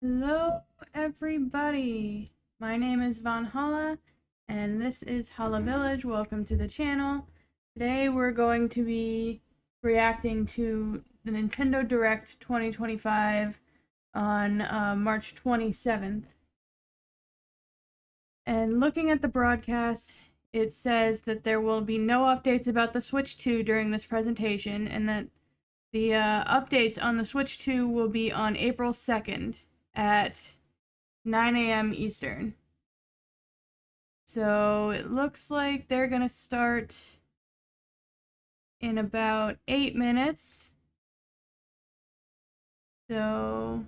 Hello, everybody. My name is Vaughn Halla, and this is Halla Village. Welcome to the channel. Today we're going to be reacting to the Nintendo Direct 2025 on March 27th. And looking at the broadcast, it says that there will be no updates about the Switch 2 during this presentation, and that the updates on the Switch 2 will be on April 2nd at 9 a.m. Eastern. So it looks like they're gonna start in about 8 minutes. So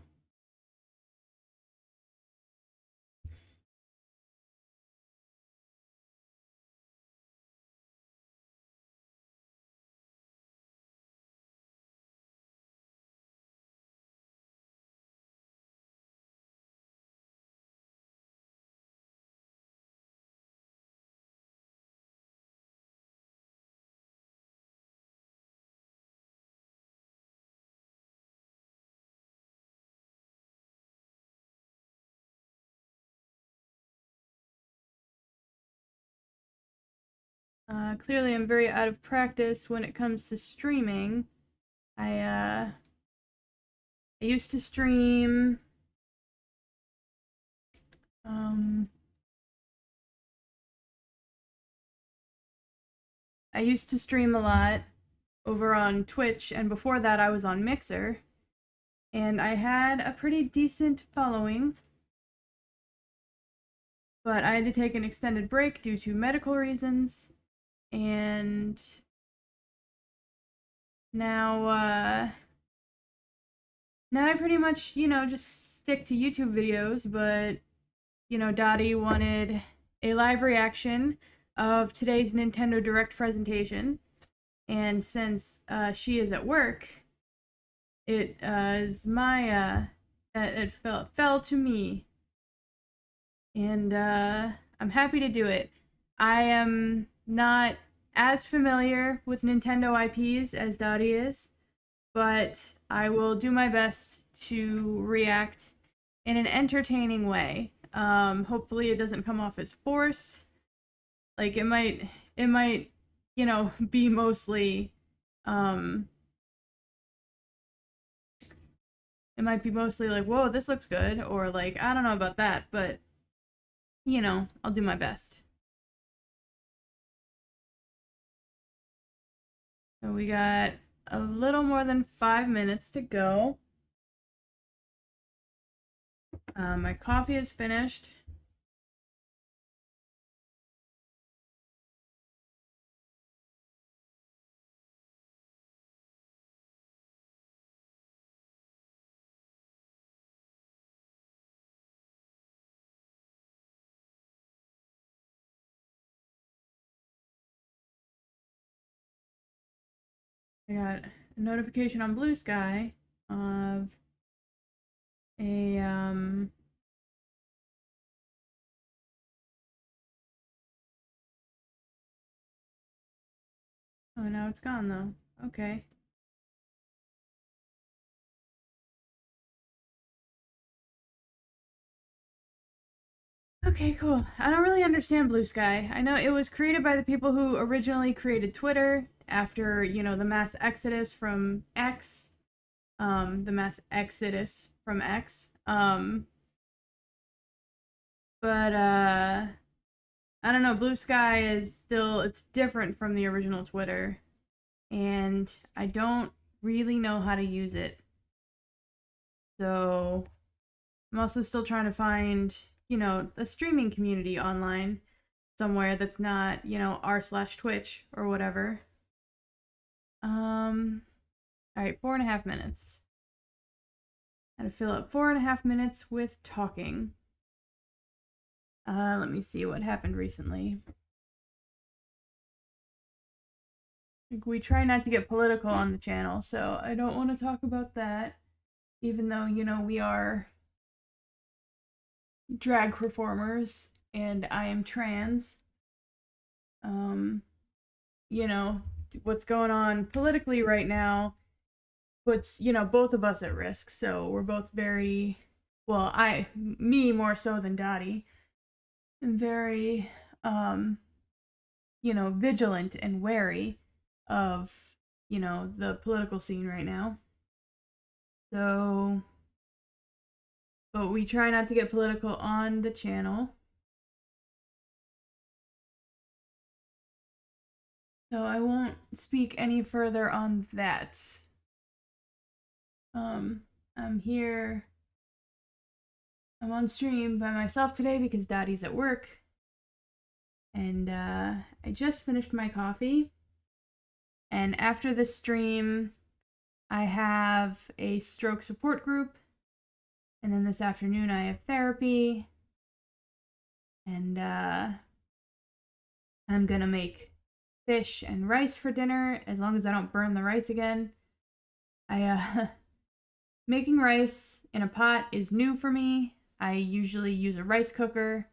clearly I'm very out of practice when it comes to streaming. I used to stream a lot over on Twitch, and before that I was on Mixer, and I had a pretty decent following, but I had to take an extended break due to medical reasons, and now I pretty much, just stick to YouTube videos. But, Dottie wanted a live reaction of today's Nintendo Direct presentation, and since she is at work, it is my it fell to me, and I'm happy to do it. I am not as familiar with Nintendo IPs as Dottie is, but I will do my best to react in an entertaining way. Hopefully it doesn't come off as forced. Like, it might, be mostly, it might be mostly like, whoa, this looks good, or like, I don't know about that, but, I'll do my best. So we got a little more than 5 minutes to go. My coffee is finished. I got a notification on Blue Sky of a oh, now it's gone though. Okay. Okay, cool. I don't really understand Blue Sky. I know it was created by the people who originally created Twitter after, the mass exodus from X. The mass exodus from X. But I don't know, Blue Sky is still, it's different from the original Twitter, and I don't really know how to use it. So I'm also still trying to find, a streaming community online somewhere that's not, r/Twitch or whatever. Alright, 4.5 minutes. How to fill up 4.5 minutes with talking. Let me see what happened recently. We try not to get political on the channel, so I don't want to talk about that, even though, we are drag performers and I am trans. What's going on politically right now puts, both of us at risk, so we're both very well, me more so than Dottie, am very, vigilant and wary of, the political scene right now. So, but we try not to get political on the channel. So I won't speak any further on that. I'm here. I'm on stream by myself today because Daddy's at work. And I just finished my coffee. And after the stream, I have a stroke support group. And then this afternoon I have therapy. And I'm gonna make fish and rice for dinner, as long as I don't burn the rice again. Making rice in a pot is new for me. I usually use a rice cooker,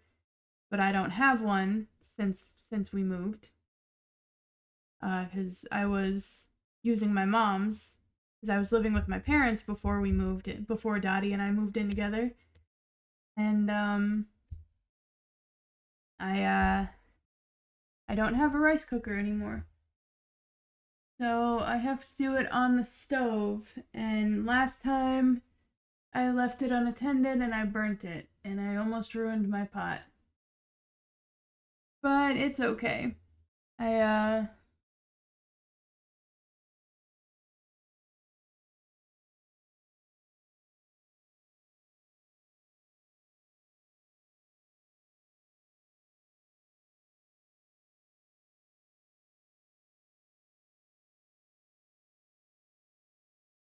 but I don't have one since we moved. Because I was using my mom's, because I was living with my parents before we moved in, before Dottie and I moved in together. And I don't have a rice cooker anymore. So I have to do it on the stove, and last time I left it unattended and I burnt it, and I almost ruined my pot. But it's okay.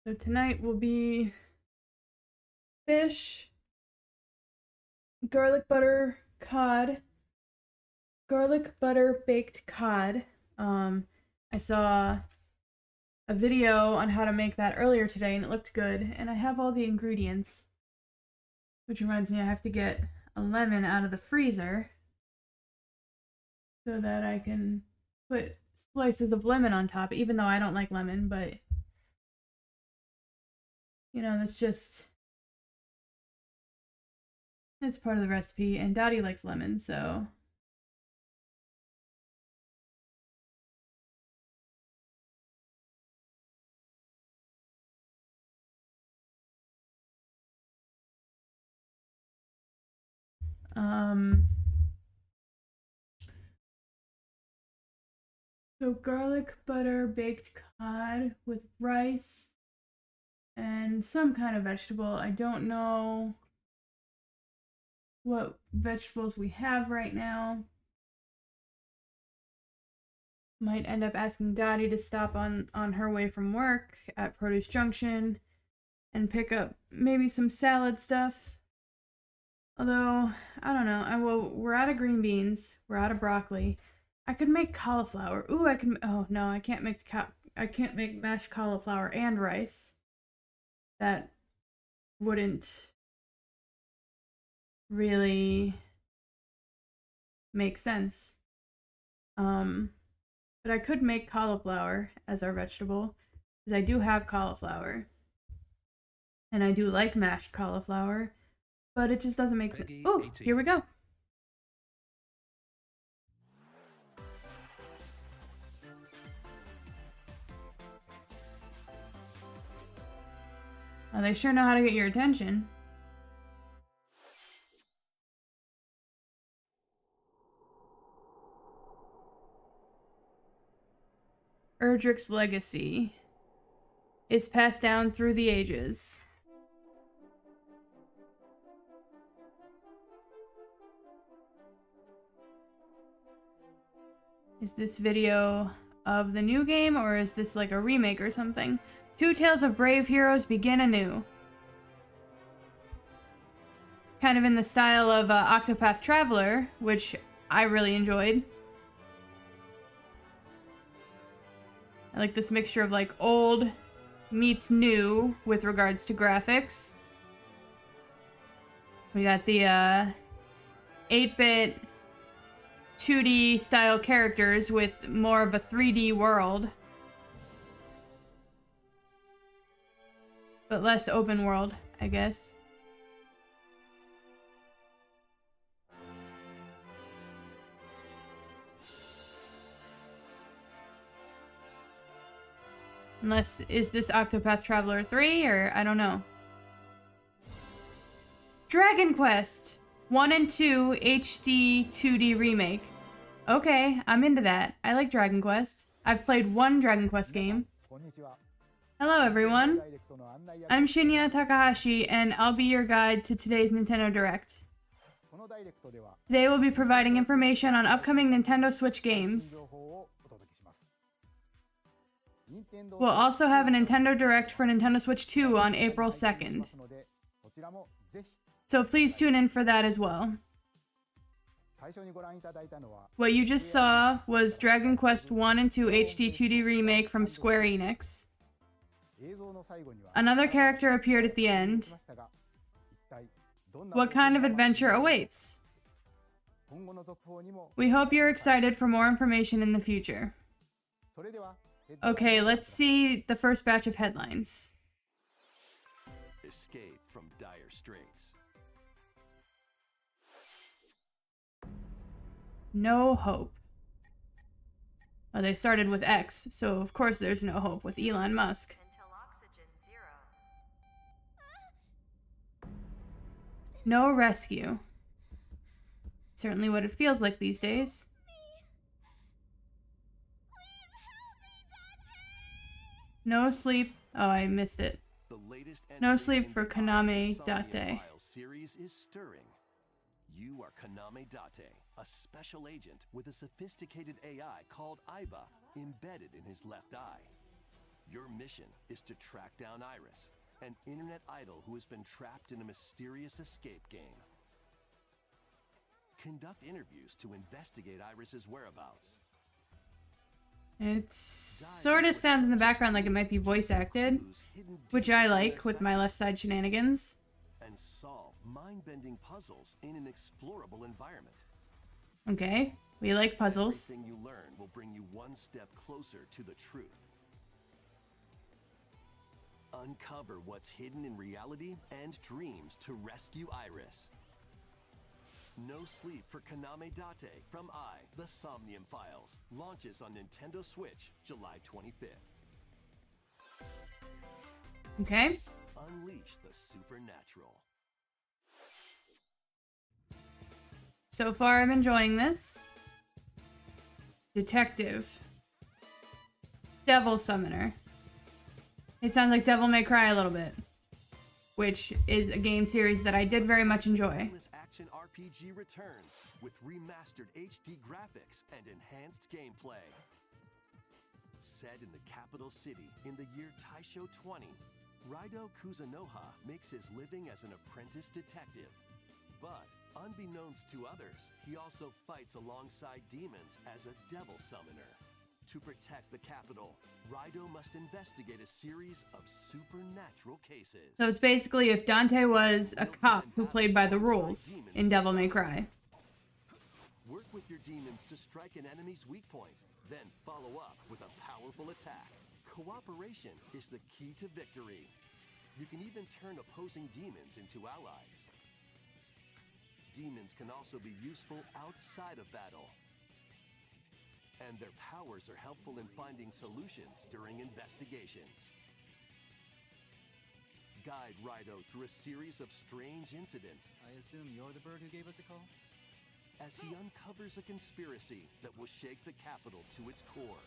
So tonight will be fish, garlic butter baked cod. I saw a video on how to make that earlier today and it looked good, and I have all the ingredients. Which reminds me, I have to get a lemon out of the freezer so that I can put slices of lemon on top, even though I don't like lemon, but that's part of the recipe, and Dottie likes lemon, so. So garlic butter baked cod with rice and some kind of vegetable. I don't know what vegetables we have right now. Might end up asking Dottie to stop on her way from work at Produce Junction and pick up maybe some salad stuff. Although, I don't know. We're out of green beans. We're out of broccoli. I could make cauliflower. Ooh, oh no, I can't make mashed cauliflower and rice. That wouldn't really make sense. But I could make cauliflower as our vegetable, because I do have cauliflower. And I do like mashed cauliflower, but it just doesn't make sense. Oh, here we go. Oh, they sure know how to get your attention. Erdrick's legacy is passed down through the ages. Is this video of the new game, or is this like a remake or something? Two tales of brave heroes begin anew. Kind of in the style of Octopath Traveler, which I really enjoyed. I like this mixture of like old meets new with regards to graphics. We got the 8-bit 2D style characters with more of a 3D world. But less open world, I guess. Unless, is this Octopath Traveler 3, or I don't know. Dragon Quest 1 and 2 HD 2D remake. Okay, I'm into that. I like Dragon Quest. I've played one Dragon Quest game. Hello everyone. I'm Shinya Takahashi, and I'll be your guide to today's Nintendo Direct. Today we'll be providing information on upcoming Nintendo Switch games. We'll also have a Nintendo Direct for Nintendo Switch 2 on April 2nd. So please tune in for that as well. What you just saw was Dragon Quest 1 and 2 HD 2D remake from Square Enix. Another character appeared at the end. What kind of adventure awaits? We hope you're excited for more information in the future. Okay, let's see the first batch of headlines. Escape from dire straits. No hope. Well, they started with X, so of course there's no hope with Elon Musk. Until oxygen 0. No rescue. Certainly what it feels like these days. No sleep. Oh, I missed it. No sleep for Kaname Date. Series is stirring. You are Kaname Date, a special agent with a sophisticated AI called Aiba embedded in his left eye. Your mission is to track down Iris, an internet idol who has been trapped in a mysterious escape game. Conduct interviews to investigate Iris's whereabouts. It sort of sounds in the background like it might be voice acted, which I like with my left side shenanigans. And solve mind-bending puzzles in an explorable environment. Okay, we like puzzles. Everything you learn will bring you one step closer to the truth. Uncover what's hidden in reality and dreams to rescue Iris. No Sleep for Kaname Date from The Somnium Files launches on Nintendo Switch July 25th. Okay. Unleash the supernatural. So far I'm enjoying this. Detective. Devil Summoner. It sounds like Devil May Cry a little bit, which is a game series that I did very much enjoy. This action RPG returns with remastered HD graphics and enhanced gameplay. Set in the capital city in the year Taisho 20, Raido Kuzunoha makes his living as an apprentice detective. But unbeknownst to others, he also fights alongside demons as a devil summoner. To protect the capital, Raido must investigate a series of supernatural cases. So it's basically if Dante was a cop who played by the rules in Devil May Cry. Work with your demons to strike an enemy's weak point, then follow up with a powerful attack. Cooperation is the key to victory. You can even turn opposing demons into allies. Demons can also be useful outside of battle. And their powers are helpful in finding solutions during investigations. Guide Raido through a series of strange incidents. I assume you're the bird who gave us a call? As he uncovers a conspiracy that will shake the capital to its core.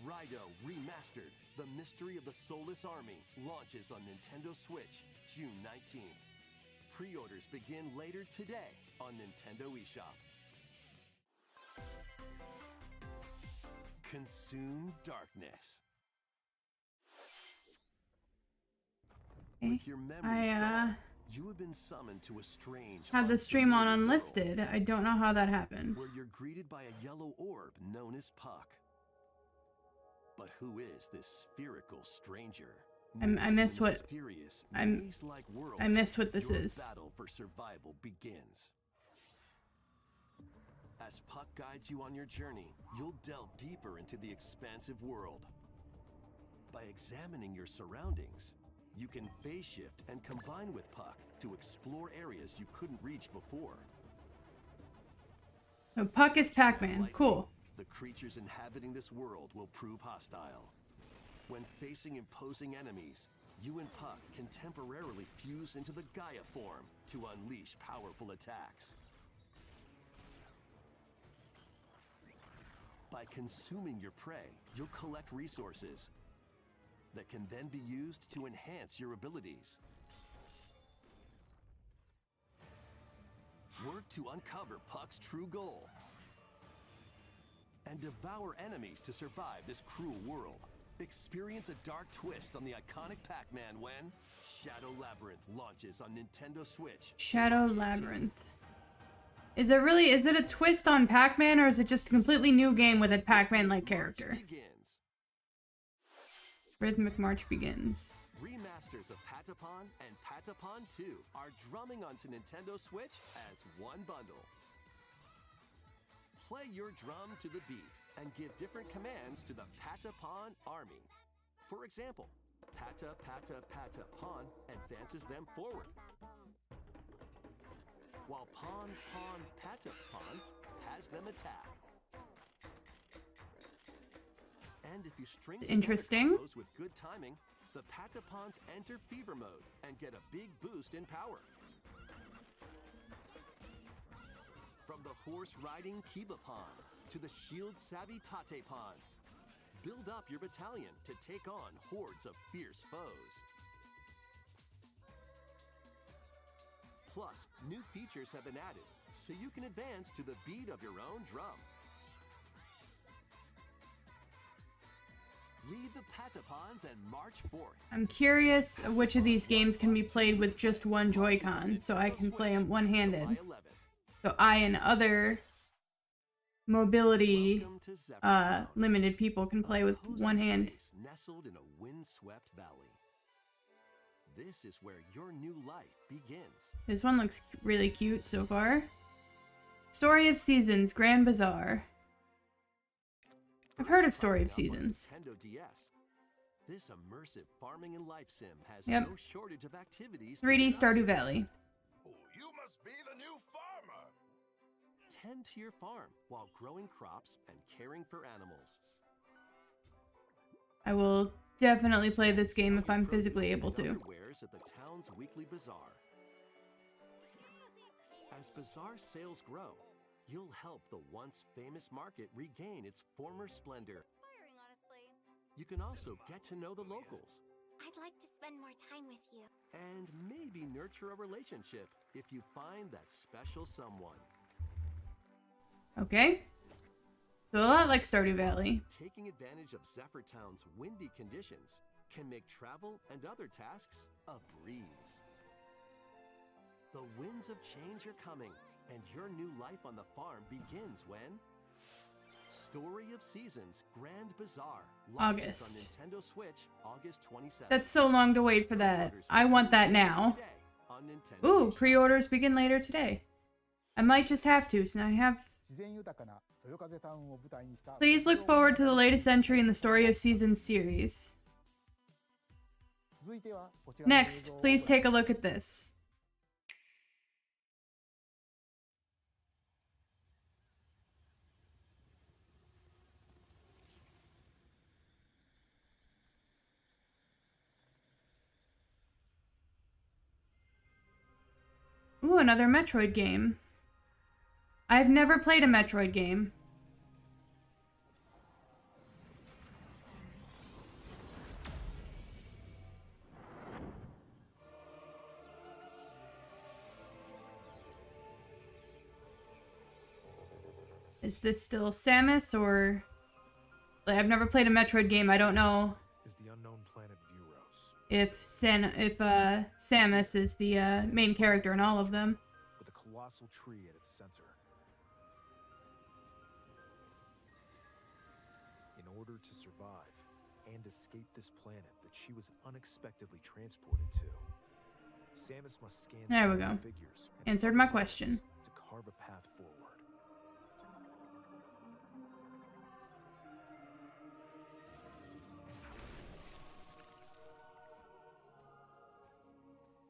Raido Remastered, The Mystery of the Soulless Army, launches on Nintendo Switch June 19th. Pre-orders begin later today on Nintendo eShop. Consume darkness. Okay. With your memories I gone, you have been summoned to a strange had the stream on unfamiliar unlisted. world I don't know how that happened. where you're greeted by a yellow orb known as Puck. But who is this spherical stranger? I missed what I missed what this Your is. battle for survival begins. As Puck guides you on your journey, you'll delve deeper into the expansive world. By examining your surroundings, you can phase shift and combine with Puck to explore areas you couldn't reach before. So Puck is Pac-Man. Cool. The creatures inhabiting this world will prove hostile. When facing imposing enemies, you and Puck can temporarily fuse into the Gaia form to unleash powerful attacks. By consuming your prey, you'll collect resources that can then be used to enhance your abilities. Work to uncover Puck's true goal and devour enemies to survive this cruel world. Experience a dark twist on the iconic Pac-Man when Shadow Labyrinth launches on Nintendo Switch. Shadow Labyrinth. Is it a twist on Pac-Man, or is it just a completely new game with a Pac-Man-like character? Rhythmic March begins. Remasters of Patapon and Patapon 2 are drumming onto Nintendo Switch as one bundle. Play your drum to the beat and give different commands to the Patapon army. For example, Pata Pata Patapon advances them forward, while Pon Pon Patapon has them attack. And if you string Interesting. combos with good timing, the Patapons enter fever mode and get a big boost in power. From the horse-riding Kibapon to the shield-savvy Tatepon, build up your battalion to take on hordes of fierce foes. Plus, new features have been added, so you can advance to the beat of your own drum. Lead the Patapons and march forth. I'm curious which of these games can be played with just one Joy-Con, so I can play them one-handed. So I and other mobility limited people can play with one hand. Nestled in a windswept valley. This is where your new life begins. This one looks really cute so far. Story of Seasons, Grand Bazaar. I've heard of Story of Seasons. Nintendo DS. This immersive farming and life sim has Yep. no shortage of activities. 3D Stardew Valley. Oh, you must be the new farmer. Tend to your farm while growing crops and caring for animals. I will definitely play this game if I'm Sell your physically able produce and to. other wares at the town's weekly bazaar. As bazaar sales grow, you'll help the once famous market regain its former splendor. Inspiring, honestly. You can also get to know the locals I'd like to spend more time with you. and maybe nurture a relationship if you find that special someone. Okay. So a lot like Stardew Valley. Taking advantage of Zephyr Town's windy conditions can make travel and other tasks a breeze. The winds of change are coming, and your new life on the farm begins when Story of Seasons Grand Bazaar launches August. on Nintendo Switch August 27th. That's so long to wait for that. I want that now. Today on Nintendo Ooh, eShop. pre-orders begin later today. I might just have to, so I have... 自然豊かなそよ風タウンを舞台にした Please look forward to the latest entry in the Story of Seasons series. 続いてはこちらの映 Next, 像を please take a look at this. Ooh, another Metroid game. I've never played a Metroid game. Is this still Samus, or... Like, I've never played a Metroid game. I don't know Is the unknown planet Vuros, if Samus is the main character in all of them. with a colossal tree at its center. In order to survive and escape this planet that she was unexpectedly transported to, Samus must scan There we shadow go. figures and Answered other my worlds question. to carve a path forward.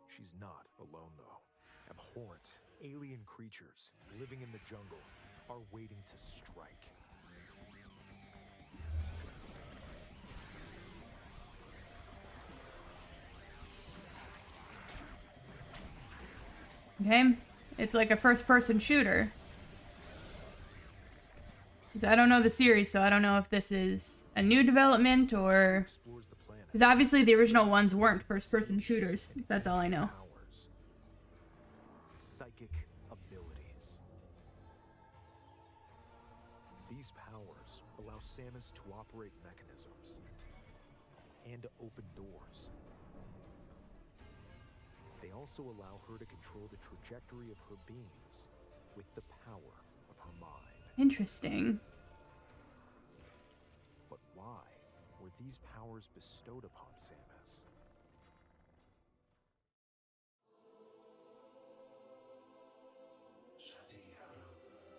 She's not alone, though. Abhorrent, alien creatures living in the jungle are waiting to strike. Okay. It's like a first-person shooter. 'Cause I don't know the series, so I don't know if this is a new development or... Explores the planet. Because obviously the original ones weren't first-person shooters. That's all I know. Powers. Psychic abilities. These powers allow Samus to operate mechanisms and to open doors. They also allow her to control the trajectory of her beams with the power of her mind. Interesting. But why were these powers bestowed upon Samus?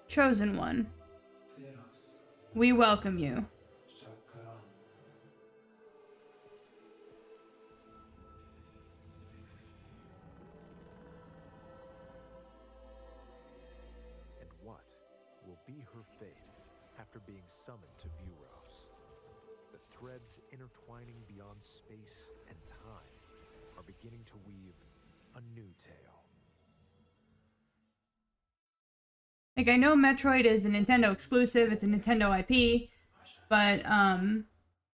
Chosen one. We welcome you. And what will be her fate after being summoned to Vuros? The threads intertwining beyond space and time are beginning to weave a new tale. Like, I know Metroid is a Nintendo exclusive, it's a Nintendo IP, but,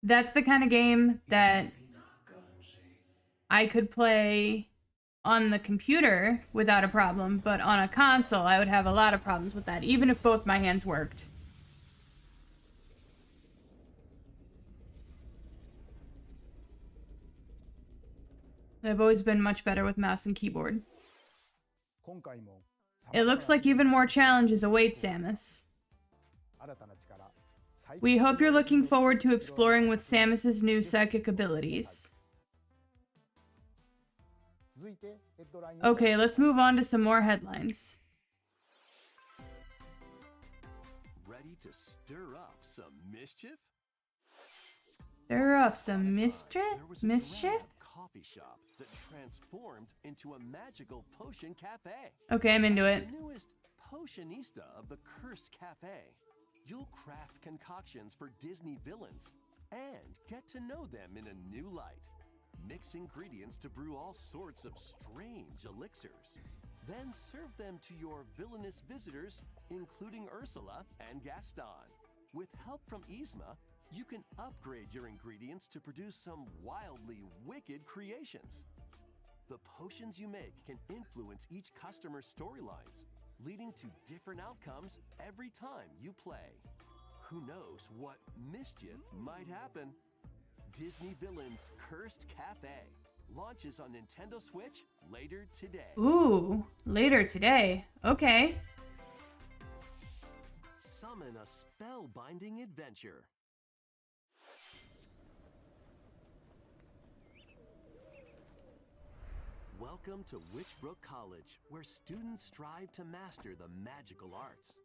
that's the kind of game that I could play on the computer without a problem, but on a console, I would have a lot of problems with that, even if both my hands worked. I've always been much better with mouse and keyboard. 今回も It looks like even more challenges await Samus. 新たな力 We hope you're looking forward to exploring with Samus's new psychic abilities. 続いてヘッドライン Okay, let's move on to some more headlines. Ready to stir up some mischief? Stir up some mischief? There was a Mischief? drab coffee shop that transformed into a magical potion cafe. Okay, I'm into As it. the newest potionista of the Cursed Cafe, you'll craft concoctions for Disney villains and get to know them in a new light. Mix ingredients to brew all sorts of strange elixirs. Then serve them to your villainous visitors, including Ursula and Gaston. With help from Yzma, you can upgrade your ingredients to produce some wildly wicked creations. The potions you make can influence each customer's storylines, leading to different outcomes every time you play. Who knows what mischief might happen? Disney Villains Cursed Cafe launches on Nintendo Switch later today. Ooh, later today. Okay. Summon a spellbinding adventure. Welcome to Witchbrook College, where students strive to master the magical arts.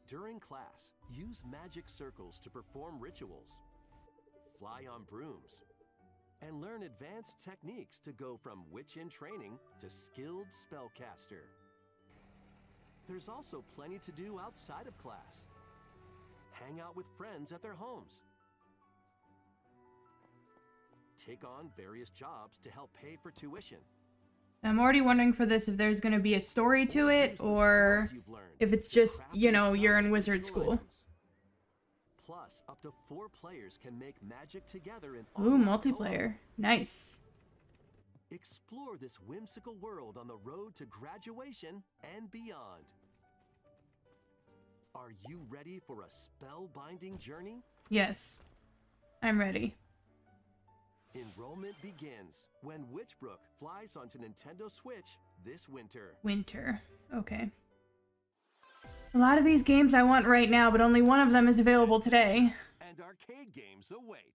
During class, use magic circles to perform rituals, fly on brooms, and learn advanced techniques to go from witch in training to skilled spellcaster. There's also plenty to do outside of class. Hang out with friends at their homes. Take on various jobs to help pay for tuition. I'm already wondering for this if there's going to be a story to it Use the or skills you've learned if it's to just, craft you and know, you're sell in wizard digital school. items. Plus, up to 4 players can make magic together in Ooh, online multiplayer. Nice. co-op. Explore this whimsical world on the road to graduation and beyond. Are you ready for a spellbinding journey? Yes. I'm ready. Enrollment begins when Witchbrook flies onto Nintendo Switch this winter. Winter. Okay. A lot of these games I want right now, but only one of them is available today. And arcade games await.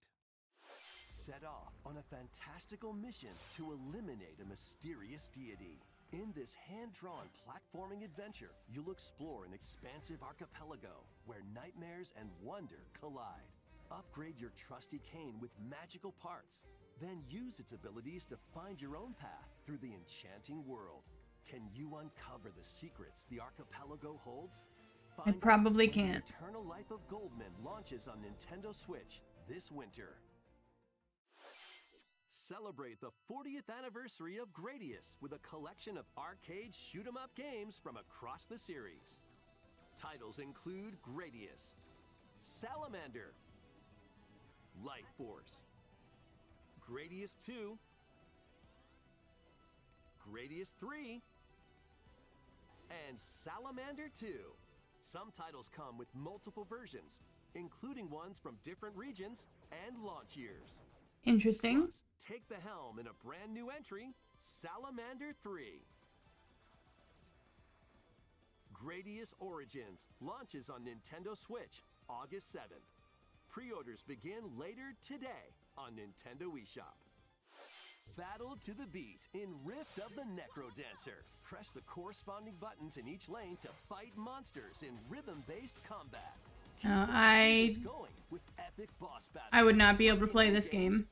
Set off on a fantastical mission to eliminate a mysterious deity. In this hand-drawn platforming adventure, you'll explore an expansive archipelago where nightmares and wonder collide. Upgrade your trusty cane with magical parts, then use its abilities to find your own path through the enchanting world. Can you uncover the secrets the archipelago holds? I Find probably out when can't. The Eternal Life of Goldman launches on Nintendo Switch this winter. Celebrate the 40th anniversary of Gradius with a collection of arcade shoot-'em-up games from across the series. Titles include Gradius, Salamander, Light Force, Gradius 2, Gradius 3, and Salamander 2. Some titles come with multiple versions, including ones from different regions and launch years. Interesting. Plus, take the helm in a brand new entry, Salamander 3. Gradius Origins launches on Nintendo Switch August 7th. Pre-orders begin later today on Nintendo eShop. Battle to the beat in Rift of the Necro Dancer. Press the corresponding buttons in each lane to fight monsters in rhythm-based combat. I Going with epic boss battles. would not be able to play this game.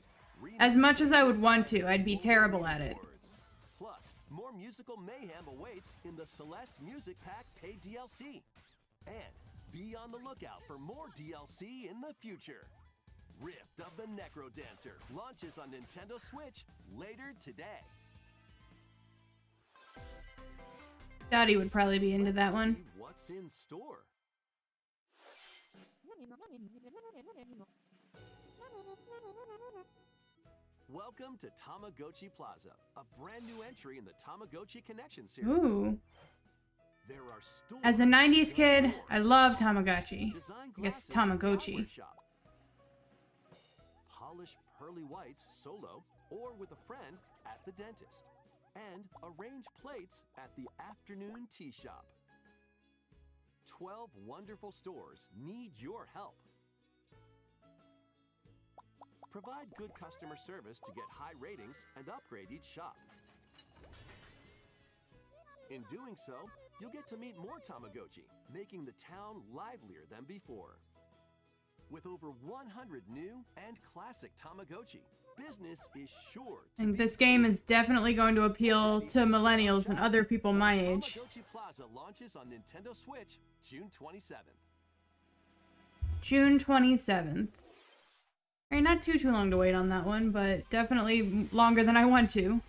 As much as I would want to, I'd be terrible at it. Plus, more musical mayhem awaits in the Celeste Music Pack paid DLC. And be on the lookout for more DLC in the future. Rift of the Necro Dancer launches on Nintendo Switch later today. Dottie would probably be into that Let's one. see what's in store? Welcome to Tamagotchi Plaza, a brand new entry in the Tamagotchi Connection series. Ooh. There are stores As a 90s kid, galore. I love Tamagotchi. Design I guess glasses at Tamagotchi. Hardware Shop. Polish pearly whites solo or with a friend at the dentist. And arrange plates at the afternoon tea shop. 12 wonderful stores need your help. Provide good customer service to get high ratings and upgrade each shop. In doing so, you'll get to meet more Tamagotchi, making the town livelier than before. With over 100 new and classic Tamagotchi, business is sure to And be this game booming. is definitely going to appeal to millennials and other people my age. Tamagotchi Plaza launches on Nintendo Switch June 27th. June 27th. Alright, not too long to wait on that one, but definitely longer than I want to.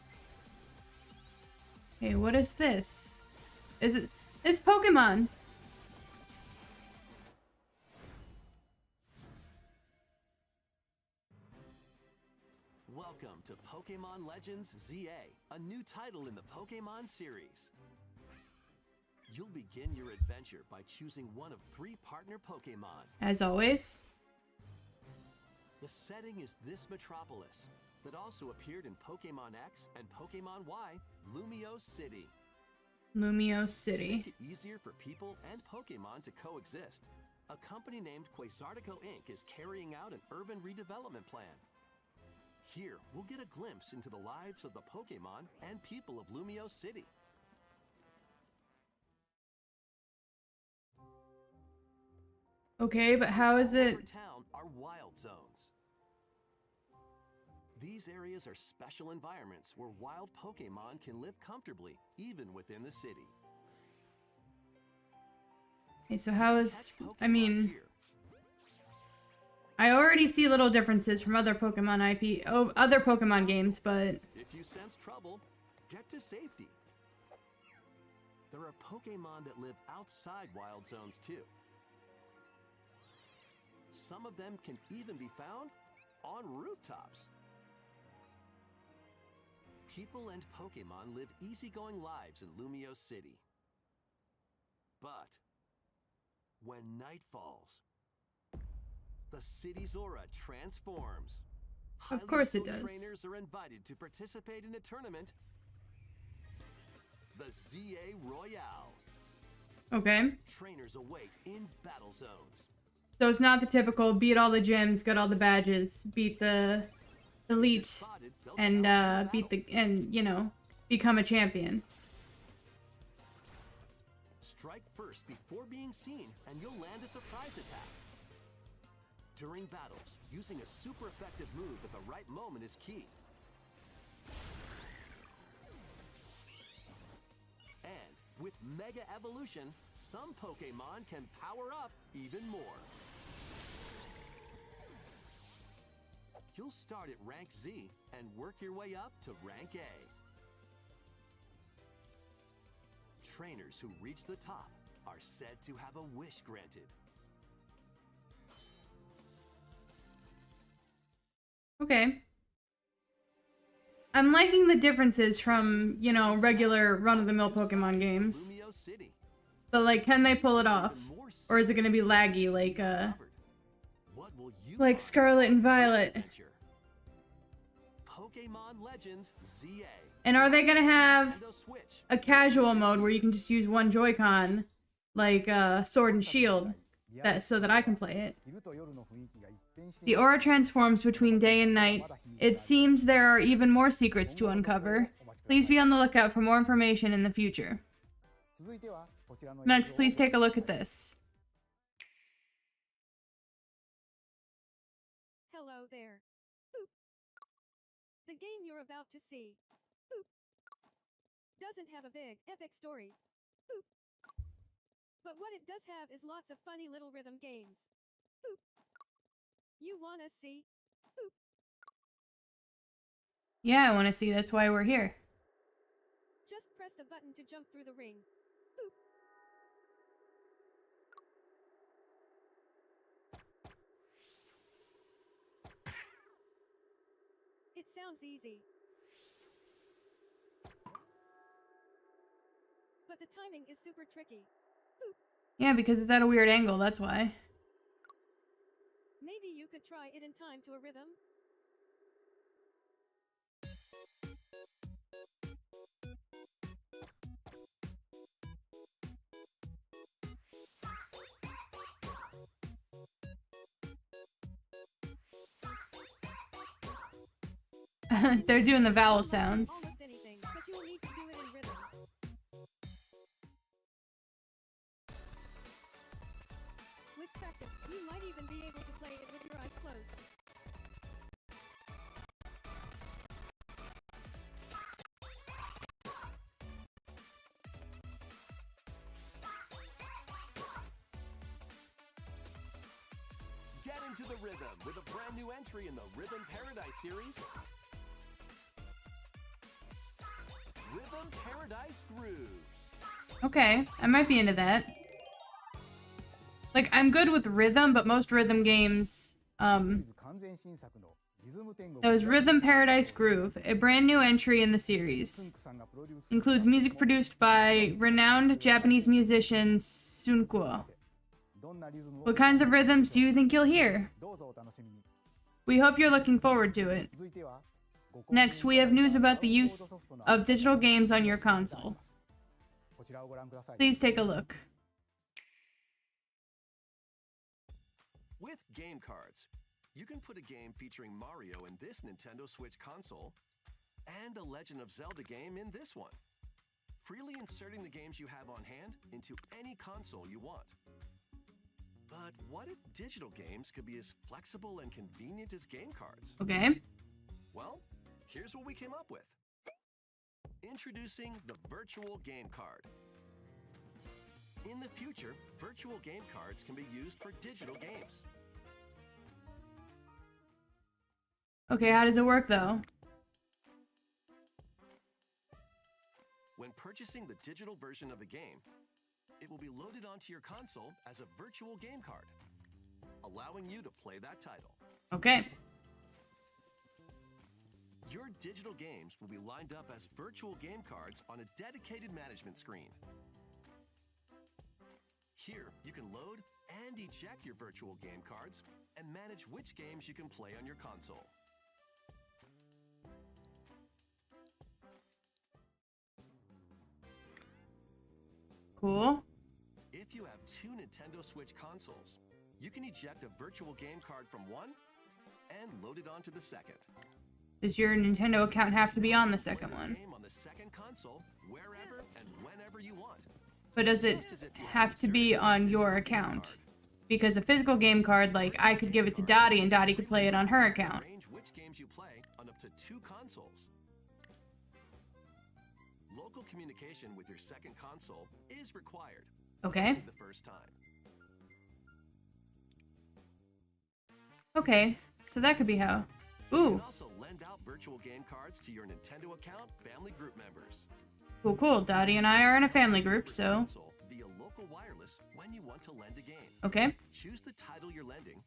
Hey, what is this? It's Pokemon. Welcome to Pokemon Legends ZA, a new title in the Pokemon series. You'll begin your adventure by choosing one of 3 partner Pokemon. As always. The setting is this metropolis that also appeared in Pokemon X and Pokemon Y, Lumio City. Lumio To City. make it easier for people and Pokemon to coexist, a company named Quasartico Inc. is carrying out an urban redevelopment plan. Here, we'll get a glimpse into the lives of the Pokemon and people of Lumio City. Okay, but how is All it? over town are wild zones. These areas are special environments where wild Pokemon can live comfortably, even within the city. Okay, so how Catch is... I Pokemon mean... here. I already see little differences from other Pokemon other Pokemon games, but If you sense trouble, get to safety. There are Pokemon that live outside wild zones too. Some of them can even be found on rooftops. People and Pokemon live easygoing lives in Lumio City. But when night falls, the city's aura transforms. Of course it Highly skilled does. Trainers are invited to participate in a tournament, the ZA Royale. okay. Trainers await in battle zones. So it's not the typical beat all the gyms, get all the badges, beat the elite, Spotted, they'll and challenge you to beat battle. you know, become a champion. Strike first before being seen, and you'll land a surprise attack. During battles, using a super effective move at the right moment is key. And with Mega Evolution, some Pokemon can power up even more. You'll start at rank Z and work your way up to rank A. Trainers who reach the top are said to have a wish granted. Okay. I'm liking the differences from, you know, regular run-of-the-mill Pokemon games. Lumio City. But, like, can they pull it off? Or is it gonna be laggy What will you like find Scarlet and on your Violet? adventure? Pokemon Legends ZA. And are they gonna have Nintendo Switch. a casual mode where you can just use one Joy-Con, like, Sword and Shield, so that I can play it? 昼と夜の雰囲気が一変して The aura transforms between day and night. It seems there are even more secrets to uncover. Please be on the lookout for more information in the future. 続いてはこちらの Next, please take a look at this. Hello there. Boop. The game you're about to see, boop, doesn't have a big, epic story. Boop. But what it does have is lots of funny little rhythm games. Boop. You wanna see? Boop. Yeah, I want to see. That's why we're here. Just press the button to jump through the ring. Boop. It sounds easy. But the timing is super tricky. Boop. Yeah, because it's at a weird angle, that's why. Maybe you could try it in time to a rhythm. They're doing the vowel sounds. Almost anything, but you'll need to do it in rhythm. With practice, you might even be able to play it with your eyes closed. Get into the rhythm with a brand new entry in the Rhythm Paradise series. Rhythm Paradise Groove. Okay, I might be into that. Like, I'm good with rhythm, but most rhythm games, 完全新作のリズム天国 that was Rhythm Paradise Groove, a brand new entry in the series. さんがプロデュース Includes music produced by renowned Japanese musician Sunkuo. どんなリズムを What kinds of rhythms do you think you'll hear? どうぞお楽しみに We hope you're looking forward to it. 続いては Next, we have news about the use of digital games on your console. こちらをご覧ください Please take a look. With game cards, you can put a game featuring Mario in this Nintendo Switch console and a Legend of Zelda game in this one, freely inserting the games you have on hand into any console you want. But what if digital games could be as flexible and convenient as game cards? Okay. Well, here's what we came up with. Introducing the Virtual Game Card. In the future, virtual game cards can be used for digital games. Okay, how does it work though? When purchasing the digital version of a game, it will be loaded onto your console as a virtual game card, allowing you to play that title. Okay. Your digital games will be lined up as virtual game cards on a dedicated management screen. Here, you can load and eject your virtual game cards and manage which games you can play on your console. Cool. If you have two Nintendo Switch consoles, you can eject a virtual game card from one and load it onto the second. Does your Nintendo account have to be on the second Play this one? game on the second console wherever and whenever you want. But does it have to be on your account? Because a physical game card, like, I could give it to Dottie and Dottie could play it on her account. Arrange which games you play on up to two consoles. Local communication with your second console is required. Okay. The first time. Okay. So that could be how. You Ooh. can also lend out virtual game cards to your Nintendo account family group members. Cool, cool. Dottie and I are in a family group, so. Console via local wireless when you want to lend a game. Okay. Choose the title you're lending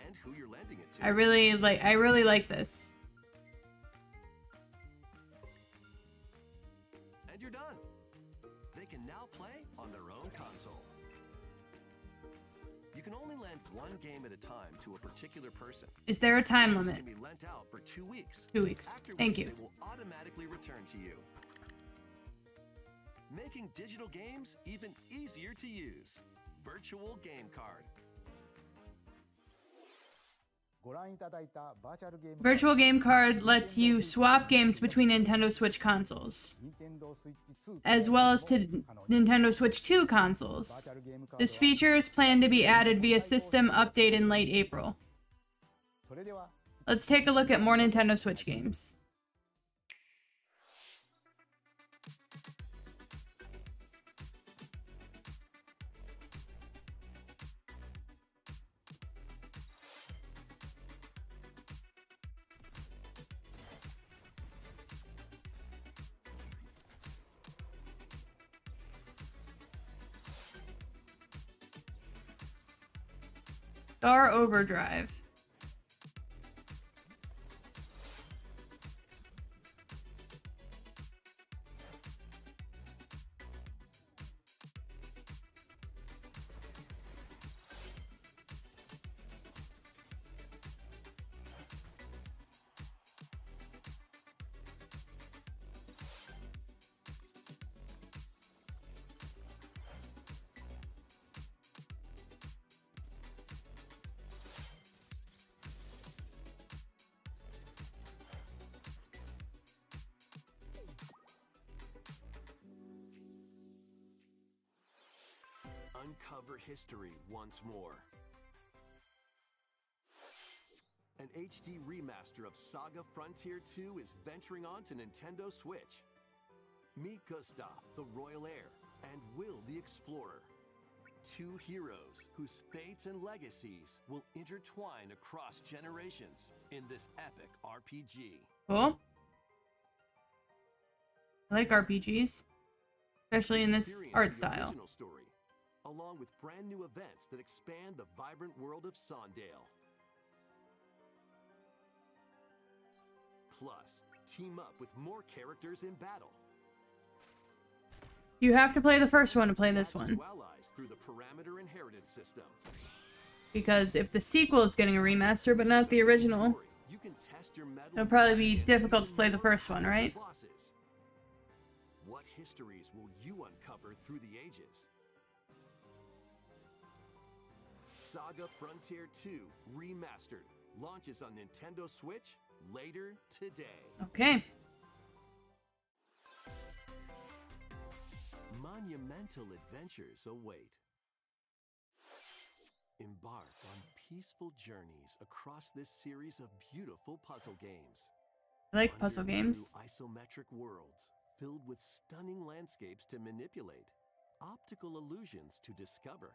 and who you're lending it to. I really like this. And you're done. They can now play on their own console. You can only lend one game at a time to a particular person. Is there a time Games limit? can be lent out for 2 weeks. 2 weeks. After Thank which you. they will automatically return to you. Making digital games even easier to use. Virtual Game Card. ご覧いただいたバーチャルゲーム Virtual game card lets you swap games between Nintendo Switch consoles, 任天堂スイッチ2 as well as to Nintendo Switch 2 consoles. This feature is planned to be added via system update in late April. それでは Let's take a look at more Nintendo Switch games. Star Overdrive. Uncover history once more. An HD remaster of Saga Frontier 2 is venturing onto Nintendo Switch. Meet Gustav, the royal heir, and Will the explorer. Two heroes whose fates and legacies will intertwine across generations in this epic RPG. Cool. I like RPGs, especially in this Experience art the style. original story, along with brand new events that expand the vibrant world of Sondale. Plus, team up with more characters in battle. You have to play the first one to play this Stats one, to allies through the parameter inheritance system. because if the sequel is getting a remaster but not the original, You can test your mettle it'll probably be against difficult to even play the more first one, powerful right? bosses. What histories will you uncover through the ages? Saga Frontier 2 Remastered launches on Nintendo Switch later today. Okay. Monumental adventures await. Embark on peaceful journeys across this series of beautiful puzzle games. I like puzzle Wander games. through isometric worlds filled with stunning landscapes to manipulate, optical illusions to discover,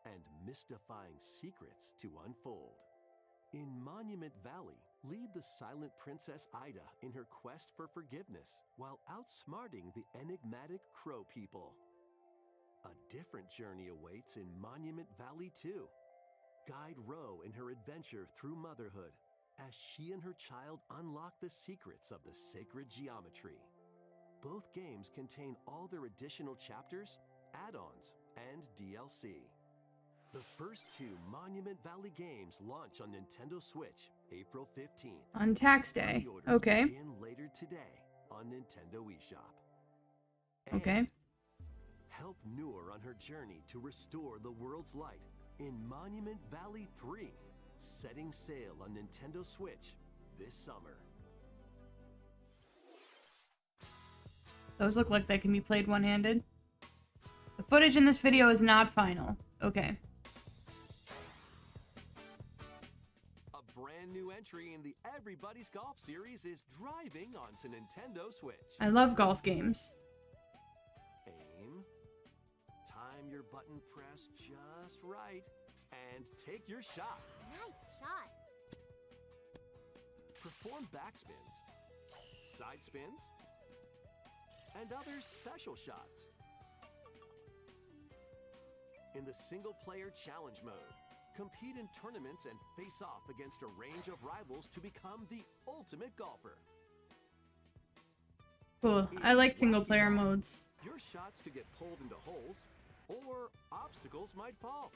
and mystifying secrets to unfold. In Monument Valley, lead the silent Princess Ida in her quest for forgiveness while outsmarting the enigmatic Crow people. A different journey awaits in Monument Valley 2. Guide Ro in her adventure through motherhood as she and her child unlock the secrets of the sacred geometry. Both games contain all their additional chapters, add-ons, and DLC. The first two Monument Valley games launch on Nintendo Switch April 15th. On tax day. Pre-orders Okay. begin later today on Nintendo eShop. And Okay. help Noor on her journey to restore the world's light in Monument Valley 3, setting sail on Nintendo Switch this summer. Those look like they can be played one-handed. The footage in this video is not final. Okay. A brand new entry in the Everybody's Golf series is driving onto Nintendo Switch. I love golf games. Aim, time your button press just right, and take your shot. Nice shot. perform backspins, side spins, and other special shots. In the single-player challenge mode, compete in tournaments and face off against a range of rivals to become the ultimate golfer. Cool. I like single player modes. Your shots could get pulled into holes, or obstacles might fall.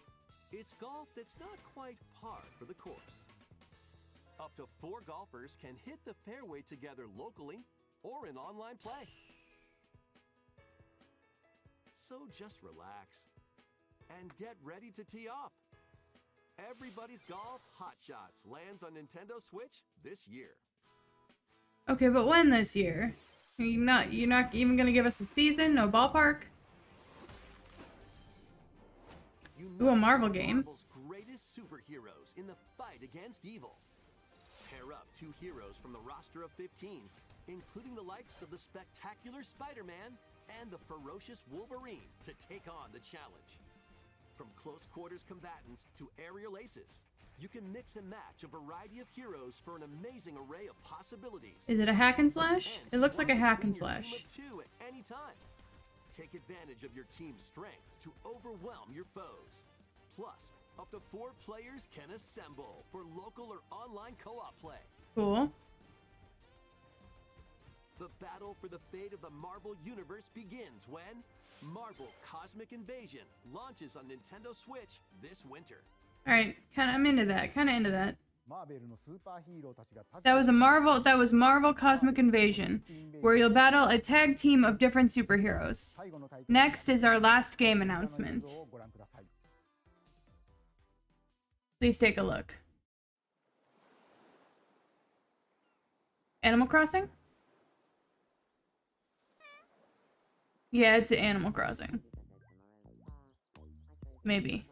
It's golf that's not quite par for the course. Up to 4 golfers can hit the fairway together locally or in online play. So just relax and get ready to tee off. Everybody's Golf Hot Shots lands on Nintendo Switch this year. Okay, but when this year? You're not even gonna give us a season? No ballpark? Ooh, a Marvel game. Marvel's greatest superheroes in the fight against evil. Pair up 2 heroes from the roster of 15, including the likes of the spectacular Spider-Man and the ferocious Wolverine, to take on the challenge. From close quarters combatants to aerial aces, you can mix and match a variety of heroes for an amazing array of possibilities. Is it a hack and slash? And It looks like a swap hack and between your slash. team of 2 at any time. Take advantage of your team's strengths to overwhelm your foes. Plus, up to 4 players can assemble for local or online co-op play. Cool. The battle for the fate of the Marvel Universe begins when Marvel Cosmic Invasion launches on Nintendo Switch this winter. Alright, I'm into that. Kinda into that. マーベルのスーパーヒーローたちがタッグ That was Marvel Cosmic Invasion, where you'll battle a tag team of different superheroes. 最後の大会 Next is our last game の映 announcement. 像をご覧ください Please take a look. Animal Crossing? Yeah, it's Animal Crossing. Maybe.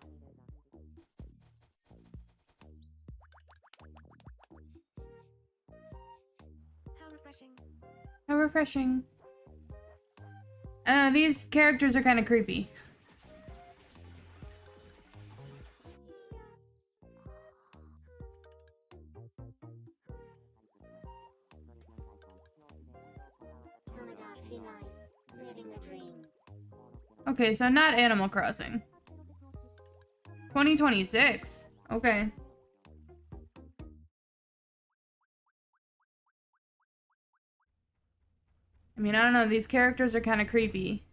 How refreshing. How refreshing. These characters are kind of creepy. Tomodachi life. Living the dream. Okay, so not Animal Crossing. 2026. Okay. I mean, I don't know. These characters are kind of creepy.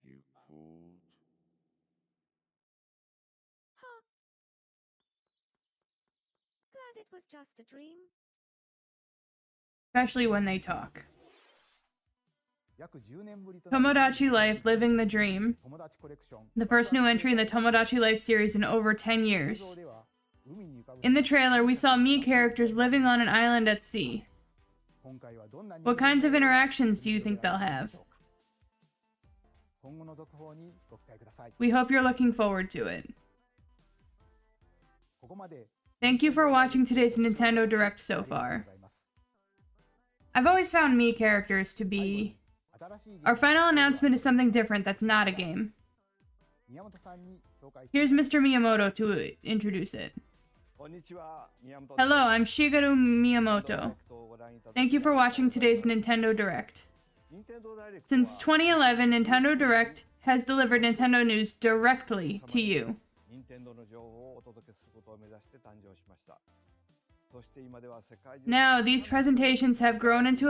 You called? Huh. Glad it was just a dream. Especially when they talk. 約10年ぶりとなる Tomodachi Life, Living the Dream. 友達コレクション The first new entry in the Tomodachi Life series in over 10 映 years. 像では海に浮かぶ In the trailer, we saw Mii characters living on an island at sea. 今回はどんな What kinds of interactions do you think they'll have? 今後の続報にご期待ください We hope you're looking forward to it. ここまで Thank you for watching today's Nintendo Direct so ありがとう far. ございます I've always found Mii characters to be... 新しいゲーム Our final announcement is something different that's not a game. 宮本さんに紹介して Here's Mr. Miyamoto to introduce it. こんにちは、宮本 Hello, I'm Shigeru Miyamoto. Thank you for watching today's Nintendo Direct. Since 2011, Nintendo Direct has delivered Nintendo news directly to you. 任天堂の情報をお届けすることを目指して誕生しました。そして今では世界中 Now, these presentations have grown into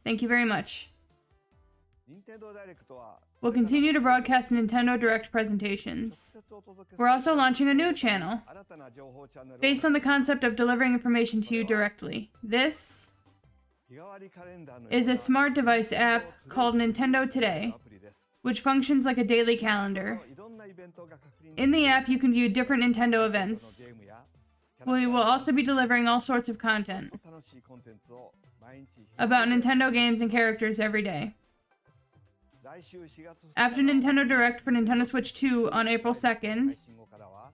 thank you very much. 任天堂ダイレクトは We'll continue to broadcast Nintendo Direct presentations. 直接お届けす We're る also launching a new channel 新たな情報チャンネルを based on the concept of delivering information to you directly. This 日替わりカレンダーの is a smart device app called Nintendo Today, アプリです。 which functions like a daily calendar. いろんなイベントが確認 In the app, you can view different Nintendo の events. ゲームや We will also be delivering all sorts of content 楽しいコンテンツを毎日 about Nintendo games and characters every day. 来週4月 After Nintendo Direct for Nintendo Switch 2 on April 2nd, 配信後からは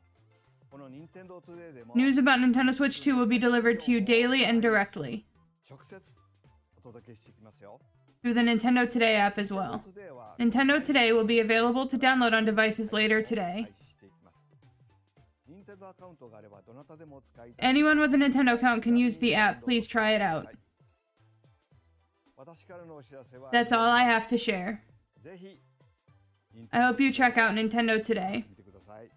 この任天堂トゥデイでも news about Nintendo Switch 2 will be delivered to you daily and directly 直接お届けしていきますよ。 through the Nintendo Today app as well. Nintendo Today will be available to download on devices later today. Nintendo アカウントがあればどなたでもお使いいただけます。 Anyone with a Nintendo account can use the app. Please try it out. 私からのお知らせは That's all I have to share. ぜひ I hope you check out Nintendo today. 見てください。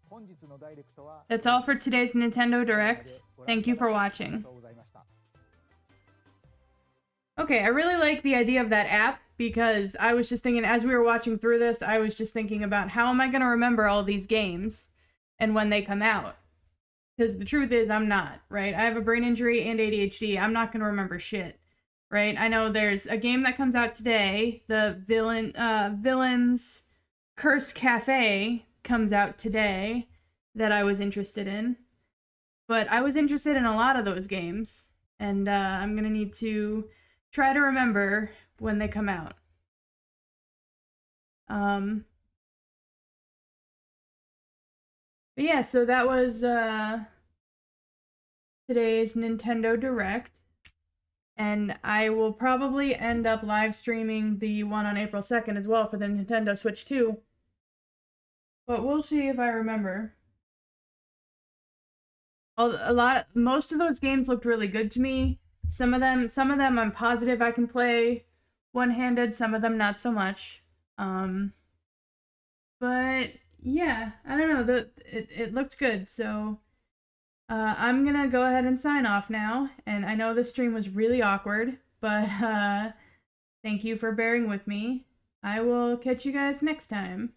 本日のダイレクトは That's all for today's Nintendo Direct. Thank you for あり watching. がとうございました。 Okay, I really like the idea of that app because I was just thinking, as we were watching through this, I was just thinking about how am I going to remember all these games and when they come out? Because the truth is, I'm not, right? I have a brain injury and ADHD. I'm not going to remember shit, right? I know there's a game that comes out today. The Villains Cursed Cafe comes out today that I was interested in. But I was interested in a lot of those games. And I'm going to need to try to remember when they come out. But yeah, so that was today's Nintendo Direct. And I will probably end up live streaming the one on April 2nd as well for the Nintendo Switch 2. But we'll see if I remember. Most of those games looked really good to me. Some of them I'm positive I can play one-handed, some of them not so much. But yeah, I don't know, it looked good, so I'm gonna go ahead and sign off now, and I know the stream was really awkward, but thank you for bearing with me. I will catch you guys next time.